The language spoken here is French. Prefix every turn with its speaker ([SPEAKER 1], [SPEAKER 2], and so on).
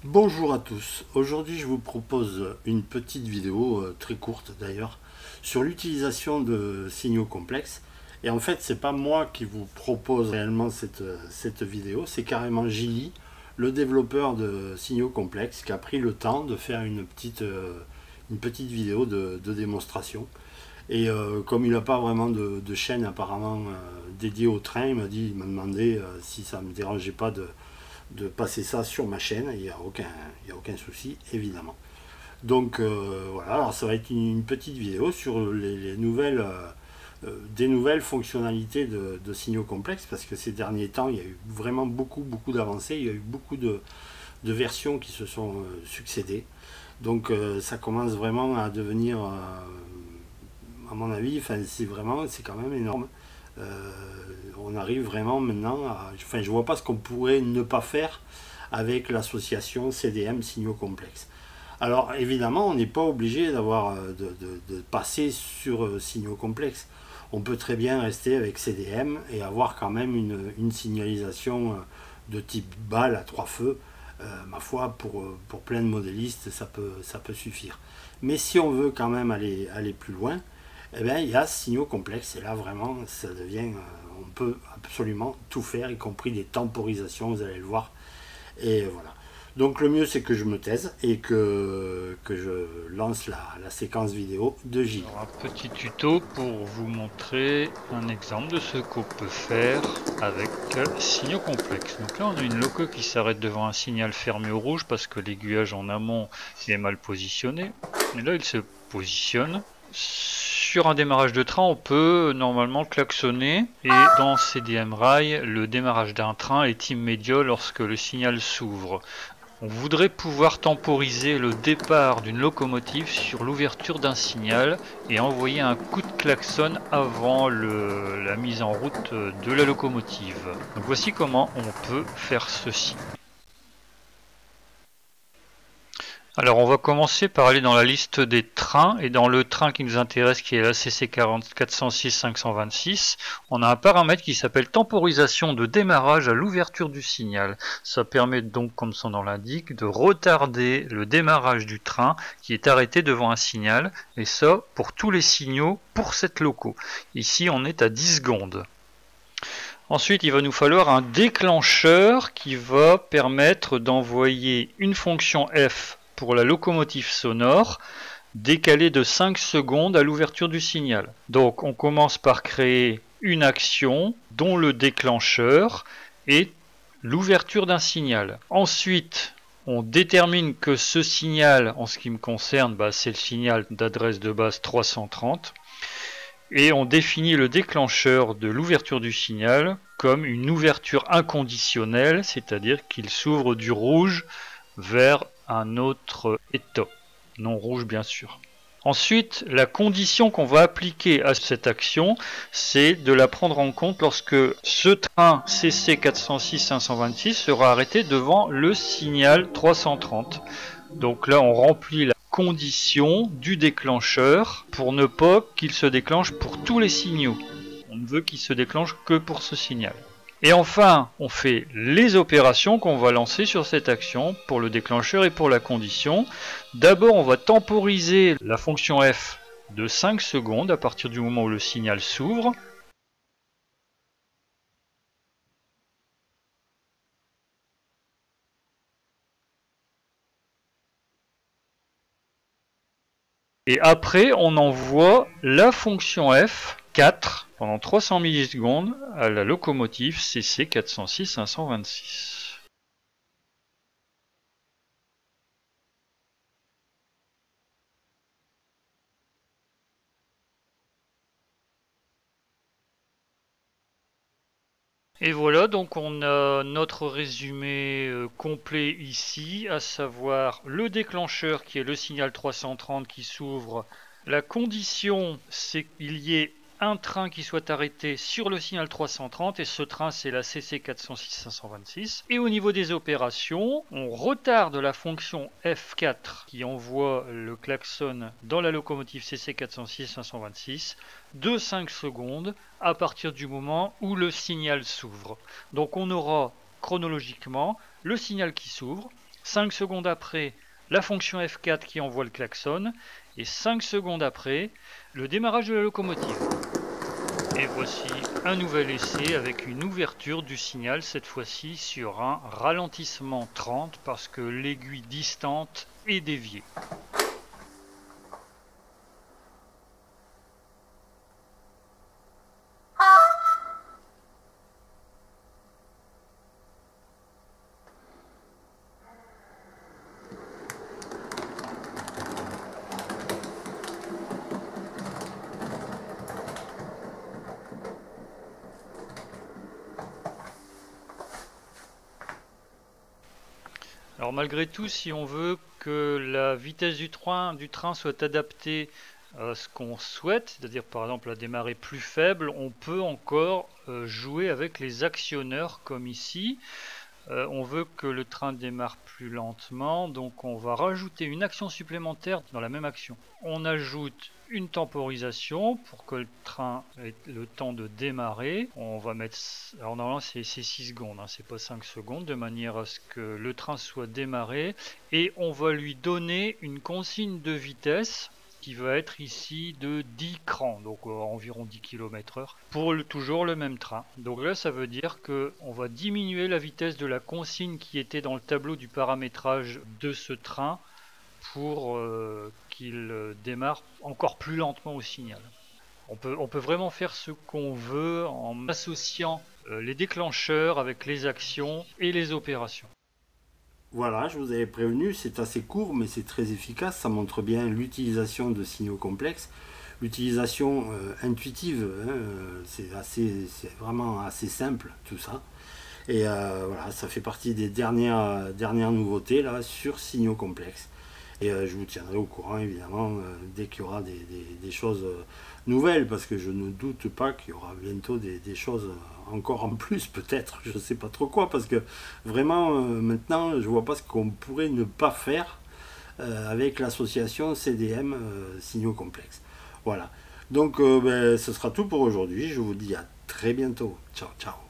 [SPEAKER 1] Bonjour à tous, aujourd'hui je vous propose une petite vidéo, très courte d'ailleurs, sur l'utilisation de signaux complexes. Et en fait c'est pas moi qui vous propose réellement cette vidéo, c'est carrément Gilly, le développeur de signaux complexes, qui a pris le temps de faire une petite vidéo de démonstration. Et comme il n'a pas vraiment de chaîne apparemment dédiée au train, il m'a demandé si ça ne me dérangeait pas de passer ça sur ma chaîne. Il y a aucun souci, évidemment. Donc voilà, alors ça va être une petite vidéo sur les nouvelles, des nouvelles fonctionnalités de signaux complexes, parce que ces derniers temps, il y a eu vraiment beaucoup d'avancées, il y a eu beaucoup de versions qui se sont succédées. Donc ça commence vraiment à devenir, à mon avis, c'est quand même énorme. Euh, on arrive vraiment maintenant à, enfin, je vois pas ce qu'on pourrait ne pas faire avec l'association CDM signaux complexes. Alors évidemment, on n'est pas obligé de passer sur signaux complexes. On peut très bien rester avec CDM et avoir quand même une signalisation de type balle à trois feux. Ma foi, pour plein de modélistes, ça peut suffire. Mais si on veut quand même aller plus loin, eh bien, il y a signaux complexes. Et là, vraiment, ça devient. On peut absolument tout faire, y compris des temporisations, vous allez le voir. Et voilà. Donc, le mieux, c'est que je me taise et que je lance la séquence vidéo de J.
[SPEAKER 2] Alors, un petit tuto pour vous montrer un exemple de ce qu'on peut faire avec signaux complexes. Donc là on a une loco qui s'arrête devant un signal fermé au rouge parce que l'aiguillage en amont est mal positionné. Et là il se positionne. Sur un démarrage de train, on peut normalement klaxonner, et dans CDM Rail, le démarrage d'un train est immédiat lorsque le signal s'ouvre. On voudrait pouvoir temporiser le départ d'une locomotive sur l'ouverture d'un signal et envoyer un coup de klaxon avant la mise en route de la locomotive. Donc voici comment on peut faire ceci. Alors on va commencer par aller dans la liste des trains, et dans le train qui nous intéresse, qui est la CC 406 526, on a un paramètre qui s'appelle temporisation de démarrage à l'ouverture du signal. Ça permet donc, comme son nom l'indique, de retarder le démarrage du train qui est arrêté devant un signal, et ça pour tous les signaux pour cette loco. Ici on est à 10 secondes. Ensuite, il va nous falloir un déclencheur qui va permettre d'envoyer une fonction F pour la locomotive sonore, décalée de 5 secondes à l'ouverture du signal. Donc on commence par créer une action dont le déclencheur est l'ouverture d'un signal. Ensuite, on détermine que ce signal, en ce qui me concerne, c'est le signal d'adresse de base 330. Et on définit le déclencheur de l'ouverture du signal comme une ouverture inconditionnelle, c'est-à-dire qu'il s'ouvre du rouge vers un autre état, non rouge bien sûr. Ensuite, la condition qu'on va appliquer à cette action, c'est de la prendre en compte lorsque ce train CC 406 526 sera arrêté devant le signal 330. Donc là, on remplit la condition du déclencheur pour ne pas qu'il se déclenche pour tous les signaux. On ne veut qu'il se déclenche que pour ce signal. Et enfin, on fait les opérations qu'on va lancer sur cette action pour le déclencheur et pour la condition. D'abord, on va temporiser la fonction F de 5 secondes à partir du moment où le signal s'ouvre. Et après, on envoie la fonction F 4 pendant 300 millisecondes à la locomotive CC 406 526. Et voilà, donc on a notre résumé complet ici, à savoir le déclencheur qui est le signal 330 qui s'ouvre. La condition, c'est qu'il y ait un train qui soit arrêté sur le signal 330, et ce train c'est la CC 406 526. Et au niveau des opérations, on retarde la fonction F4 qui envoie le klaxon dans la locomotive CC 406 526 de 5 secondes à partir du moment où le signal s'ouvre. Donc on aura chronologiquement le signal qui s'ouvre, 5 secondes après, la fonction F4 qui envoie le klaxon, et 5 secondes après, le démarrage de la locomotive. Et voici un nouvel essai avec une ouverture du signal, cette fois-ci sur un ralentissement 30 parce que l'aiguille distante est déviée. Alors malgré tout, si on veut que la vitesse du train soit adaptée à ce qu'on souhaite, c'est-à-dire par exemple à démarrer plus faible, on peut encore jouer avec les actionneurs comme ici. On veut que le train démarre plus lentement, donc on va rajouter une action supplémentaire dans la même action. On ajoute une temporisation pour que le train ait le temps de démarrer. On va mettre, alors normalement c'est 6 secondes, hein, c'est pas 5 secondes, de manière à ce que le train soit démarré. Et on va lui donner une consigne de vitesse qui va être ici de 10 crans, donc environ 10 km/h, pour toujours le même train. Donc là, ça veut dire qu'on va diminuer la vitesse de la consigne qui était dans le tableau du paramétrage de ce train pour qu'il démarre encore plus lentement au signal. On peut vraiment faire ce qu'on veut en associant les déclencheurs avec les actions et les opérations.
[SPEAKER 1] Voilà, je vous avais prévenu, c'est assez court mais c'est très efficace, ça montre bien l'utilisation de signaux complexes, l'utilisation intuitive, hein, c'est vraiment assez simple tout ça. Et voilà, ça fait partie des dernières nouveautés là sur signaux complexes. Et je vous tiendrai au courant évidemment dès qu'il y aura des choses nouvelles, parce que je ne doute pas qu'il y aura bientôt des choses encore en plus, peut-être, je ne sais pas trop quoi, parce que vraiment maintenant je vois pas ce qu'on pourrait ne pas faire avec l'association CDM signaux complexes. Voilà, donc ce sera tout pour aujourd'hui, je vous dis à très bientôt, ciao ciao.